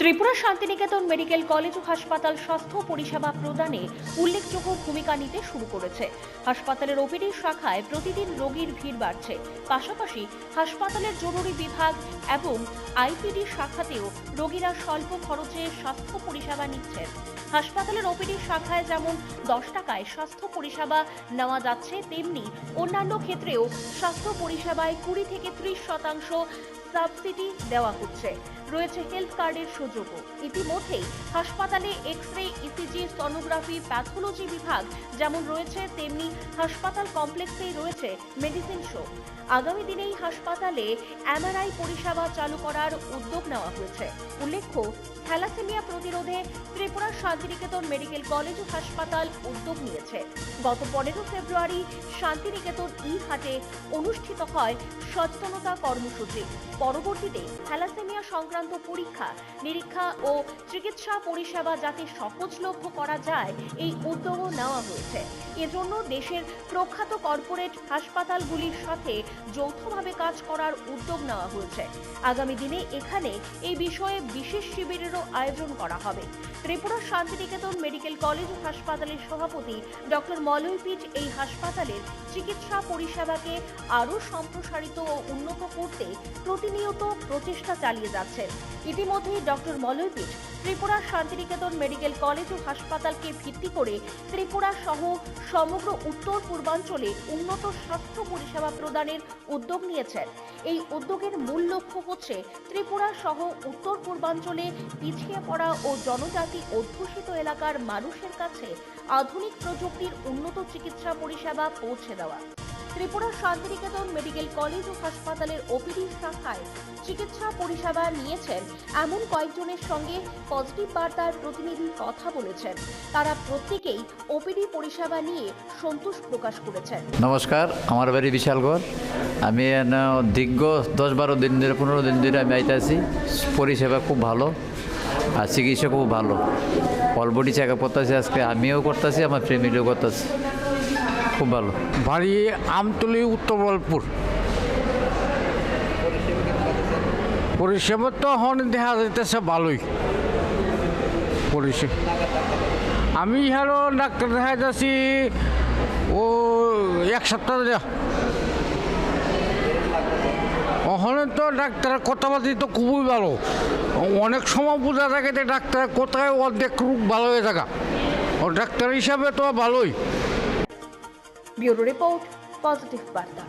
Tripura Santiniketan medical college ও হাসপাতাল স্বাস্থ্য পরিষেবা প্রদানে উল্লেখযোগ্য ভূমিকা নিতে শুরু করেছে। হাসপাতালের ওপিডি শাখায় প্রতিদিন রোগীর ভিড় বাড়ছে। পাশাপাশি হাসপাতালের জরুরি বিভাগ এবং আইপিডি শাখাতেও রোগীরা স্বল্প খরচে স্বাস্থ্য পরিষেবা নিচ্ছেন। হাসপাতালের ওপিডি শাখায় যেমন 10 টাকায় স্বাস্থ্য পরিষেবা নেওয়া যাচ্ছে, তেমনি অন্যান্য ক্ষেত্রেও স্বাস্থ্য পরিষেবায় 20 থেকে 30% সাবসিডি দেওয়া হচ্ছে। রয়েছে হেলথ কার্ডের সুযোগও। ইতিমধ্যেই হাসপাতালে এক্স-রে, ইসিজি, সোনোগ্রাফি, প্যাথোলজি বিভাগ যেমন রয়েছে, তেমনি হাসপাতাল কমপ্লেক্সেই রয়েছে মেডিসিন শো। আগামী দিনেই হাসপাতালে এমআরআই পরিষেবা চালু করার উদ্যোগ নেওয়া হয়েছে। উল্লেখ্য, থ্যালাসেমিয়া প্রতিরোধে ত্রিপুরা শান্তিনিকেতন মেডিকেল কলেজ ও হাসপাতাল উদ্যোগ নিয়েছে। গত 15 ফেব্রুয়ারি শান্তিনিকেতন হাটে অনুষ্ঠিত হয় সচেতনতা কর্মসূচি। পরবর্তীতে থ্যালাসেমিয়া সংক্রান্ত পরীক্ষা নিরীক্ষা ও চিকিৎসা পরিষেবা যাতে সহজলভ্য করা যায়, এই উদ্যোগও নেওয়া হয়েছে। এজন্য দেশের প্রখ্যাত কর্পোরেট হাসপাতালগুলির সাথে যৌথভাবে কাজ করার উদ্যোগ নেওয়া হয়েছে। আগামী দিনে এখানে এই বিষয়ে বিশেষ শিবিরেরও আয়োজন করা হবে। ত্রিপুরা শান্তিনিকেতন মেডিকেল কলেজ ও হাসপাতালের সভাপতি ডক্টর মলয় পিট এই হাসপাতালের চিকিৎসা পরিষেবাকে আরও সম্প্রসারিত ও উন্নত করতে প্রতিনিয়ত প্রচেষ্টা চালিয়ে যাচ্ছেন। ইতিমধ্যেই ডক্টর মলয় পিট ত্রিপুরা শান্তিনিকেতন মেডিকেল কলেজ ও হাসপাতালকে ভিত্তি করে ত্রিপুরা সহ সমগ্র উত্তর পূর্বাঞ্চলে উন্নত স্বাস্থ্য পরিষেবা প্রদানের উদ্যোগ নিয়েছেন। এই উদ্যোগের মূল লক্ষ্য হচ্ছে ত্রিপুরা সহ উত্তর পূর্বাঞ্চলে পিছিয়ে পড়া ও জনজাতি অধ্যুষিত এলাকার মানুষের কাছে আধুনিক প্রযুক্তির উন্নত চিকিৎসা পরিষেবা পৌঁছে দেওয়া। ত্রিপুরা শান্তিনিকেতন মেডিকেল কলেজ ও হাসপাতালের ওপিডি শাখায় চিকিৎসা পরিষেবা নিয়েছেন এমন কয়েকজনের সঙ্গে পজিটিভ বার্তার প্রতিনিধি কথা বলেছেন। তারা প্রত্যেকেই ওপিডি পরিষেবা নিয়ে সন্তোষ প্রকাশ করেছেন। নমস্কার, আমার বাড়ি বিশালগড়। আমি দীর্ঘ 10-12 দিন ধরে 15 দিন ধরে আমি আইতাছি। পরিষেবা খুব ভালো আর চিকিৎসা খুব ভালো। অল বডি চেক আপ করতেছি, আজকে আমিও করতেছি, আমার ফ্যামিলিও করতেছি। খুব ভালো। বাড়ি আমতলী, উত্তর বলপুর। পরিষেবা তো এখন দেখা যাইতেছে ভালোই পরিষেবা। আমি হলো ডাক্তার দেখা যাচ্ছি ও 1 সপ্তাহ ওখানে তো ডাক্তারের কথাবার্তি তো খুবই ভালো। অনেক সময় বোঝা থাকে যে ডাক্তার কোথায় অর্ধেক রোগ ভালো হয়ে থাকা, ও ডাক্তার হিসাবে তো ভালোই। ব্যুরো রিপোর্ট, পজিটিভ বার্তা।